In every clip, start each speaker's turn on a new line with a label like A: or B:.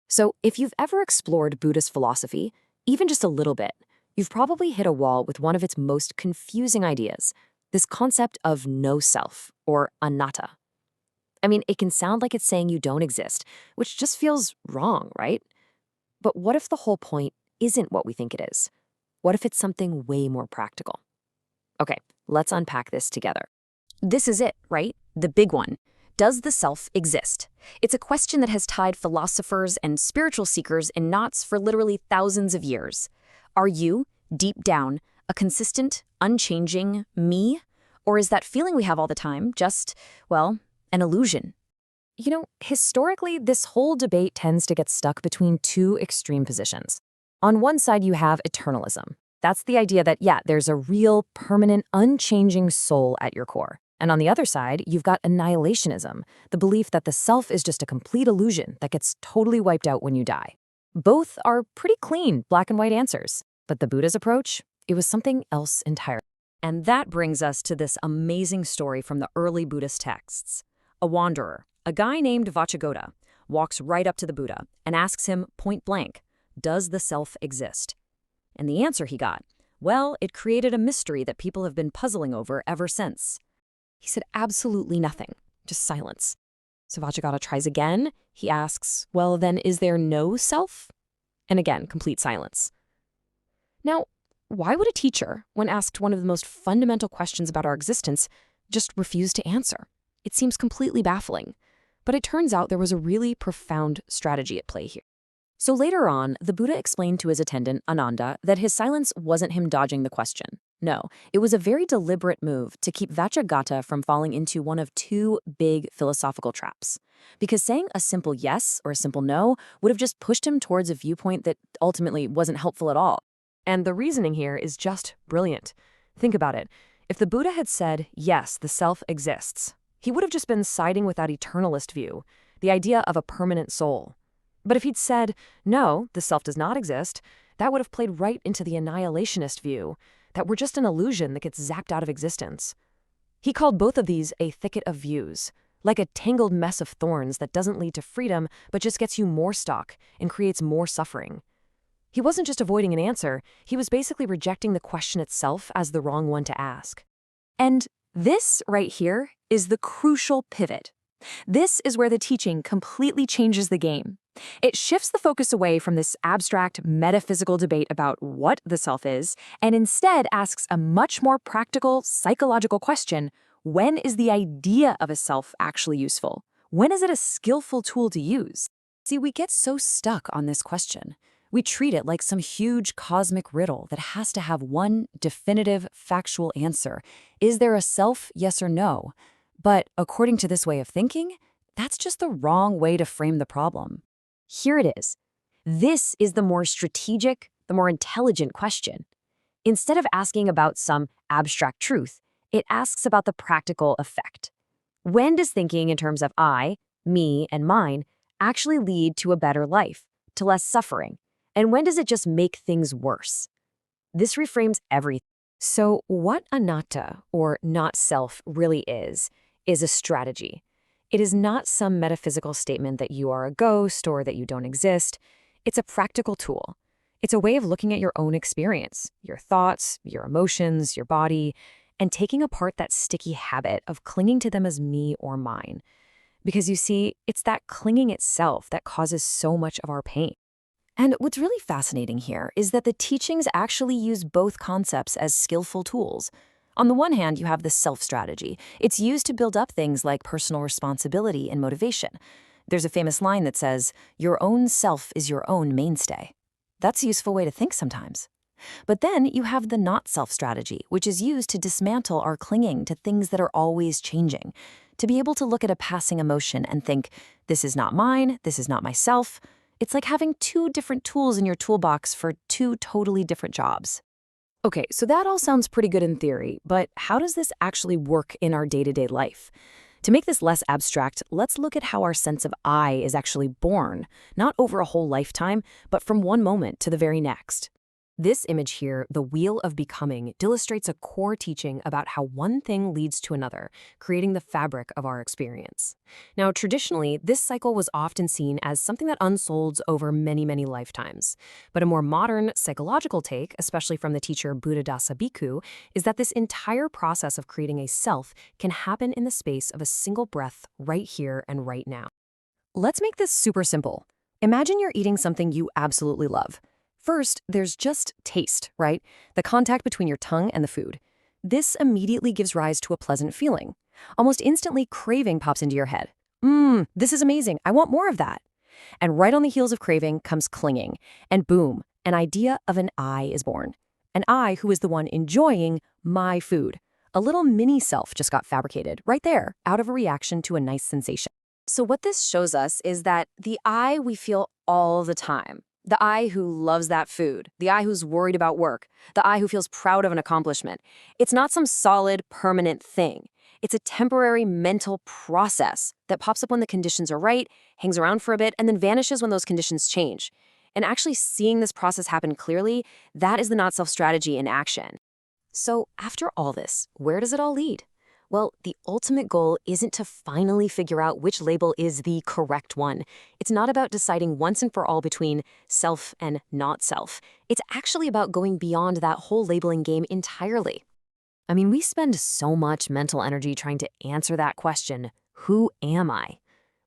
A: So if you've ever explored Buddhist philosophy, even just a little bit, you've probably hit a wall with one of its most confusing ideas, this concept of no self, or anatta. I mean, it can sound like it's saying you don't exist, which just feels wrong, right? But what if the whole point isn't what we think it is? What if it's something way more practical? Okay, let's unpack this together. This is it, right? The big one. Does the self exist? It's a question that has tied philosophers and spiritual seekers in knots for literally thousands of years. Are you, deep down, a consistent, unchanging me? Or is that feeling we have all the time just, well, an illusion? You know, historically, this whole debate tends to get stuck between two extreme positions. On one side, you have eternalism. That's the idea that, yeah, there's a real, permanent, unchanging soul at your core. And on the other side, you've got annihilationism, the belief that the self is just a complete illusion that gets totally wiped out when you die. Both are pretty clean, black and white answers. But the Buddha's approach, it was something else entirely. And that brings us to this amazing story from the early Buddhist texts. A wanderer, a guy named Vacchagotta, walks right up to the Buddha and asks him point blank, does the self exist? And the answer he got, well, it created a mystery that people have been puzzling over ever since. He said absolutely nothing, just silence. So Vacchagotta tries again. He asks, well, then is there no self? And again, complete silence. Now, why would a teacher, when asked one of the most fundamental questions about our existence, just refuse to answer? It seems completely baffling. But it turns out there was a really profound strategy at play here. So later on, the Buddha explained to his attendant, Ananda, that his silence wasn't him dodging the question. No, it was a very deliberate move to keep Vacchagotta from falling into one of two big philosophical traps. Because saying a simple yes or a simple no would have just pushed him towards a viewpoint that ultimately wasn't helpful at all. And the reasoning here is just brilliant. Think about it. If the Buddha had said, yes, the self exists, he would have just been siding with that eternalist view, the idea of a permanent soul. But if he'd said, no, the self does not exist, that would have played right into the annihilationist view, that we're just an illusion that gets zapped out of existence. He called both of these a thicket of views, like a tangled mess of thorns that doesn't lead to freedom, but just gets you more stuck and creates more suffering. He wasn't just avoiding an answer, he was basically rejecting the question itself as the wrong one to ask. And this right here is the crucial pivot. This is where the teaching completely changes the game. It shifts the focus away from this abstract, metaphysical debate about what the self is, and instead asks a much more practical, psychological question: when is the idea of a self actually useful? When is it a skillful tool to use? See, we get so stuck on this question. We treat it like some huge cosmic riddle that has to have one definitive, factual answer. Is there a self, yes or no? But according to this way of thinking, that's just the wrong way to frame the problem. Here it is. This is the more strategic, the more intelligent question. Instead of asking about some abstract truth, it asks about the practical effect. When does thinking in terms of I, me, and mine actually lead to a better life, to less suffering? And when does it just make things worse? This reframes everything. So what anatta, or not self, really is a strategy. It is not some metaphysical statement that you are a ghost or that you don't exist. It's a practical tool. It's a way of looking at your own experience, your thoughts, your emotions, your body, and taking apart that sticky habit of clinging to them as me or mine. Because you see, it's that clinging itself that causes so much of our pain. And what's really fascinating here is that the teachings actually use both concepts as skillful tools. On the one hand, you have the self strategy. It's used to build up things like personal responsibility and motivation. There's a famous line that says, your own self is your own mainstay. That's a useful way to think sometimes. But then you have the not self strategy, which is used to dismantle our clinging to things that are always changing. To be able to look at a passing emotion and think, this is not mine, this is not myself. It's like having two different tools in your toolbox for two totally different jobs. Okay, so that all sounds pretty good in theory, but how does this actually work in our day-to-day life? To make this less abstract, let's look at how our sense of I is actually born, not over a whole lifetime, but from one moment to the very next. This image here, the wheel of becoming, illustrates a core teaching about how one thing leads to another, creating the fabric of our experience. Now, traditionally, this cycle was often seen as something that unfolds over many, many lifetimes. But a more modern psychological take, especially from the teacher Buddhadasa Bhikkhu, is that this entire process of creating a self can happen in the space of a single breath right here and right now. Let's make this super simple. Imagine you're eating something you absolutely love. First, there's just taste, right? The contact between your tongue and the food. This immediately gives rise to a pleasant feeling. Almost instantly, craving pops into your head. This is amazing. I want more of that. And right on the heels of craving comes clinging. And boom, an idea of an I is born. An I who is the one enjoying my food. A little mini self just got fabricated right there out of a reaction to a nice sensation. So what this shows us is that the I we feel all the time. The I who loves that food, the I who's worried about work, the I who feels proud of an accomplishment. It's not some solid, permanent thing. It's a temporary mental process that pops up when the conditions are right, hangs around for a bit, and then vanishes when those conditions change. And actually seeing this process happen clearly, that is the not-self strategy in action. So after all this, where does it all lead? Well, the ultimate goal isn't to finally figure out which label is the correct one. It's not about deciding once and for all between self and not self. It's actually about going beyond that whole labeling game entirely. I mean, we spend so much mental energy trying to answer that question, who am I?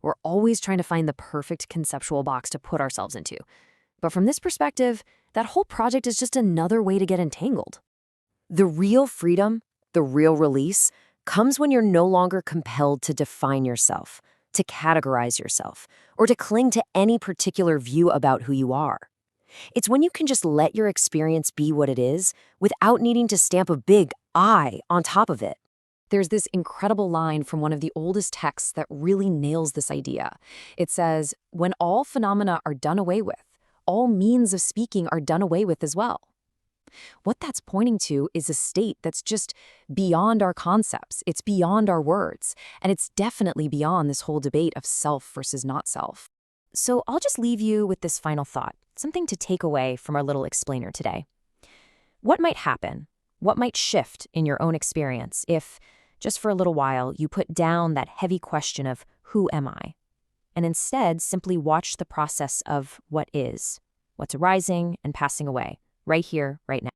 A: We're always trying to find the perfect conceptual box to put ourselves into. But from this perspective, that whole project is just another way to get entangled. The real freedom, the real release, comes when you're no longer compelled to define yourself, to categorize yourself, or to cling to any particular view about who you are. It's when you can just let your experience be what it is without needing to stamp a big I on top of it. There's this incredible line from one of the oldest texts that really nails this idea. It says, "When all phenomena are done away with, all means of speaking are done away with as well." What that's pointing to is a state that's just beyond our concepts. It's beyond our words. And it's definitely beyond this whole debate of self versus not self. So I'll just leave you with this final thought, something to take away from our little explainer today. What might happen? What might shift in your own experience if, just for a little while, you put down that heavy question of who am I? And instead simply watch the process of what is, what's arising and passing away, right here, right now.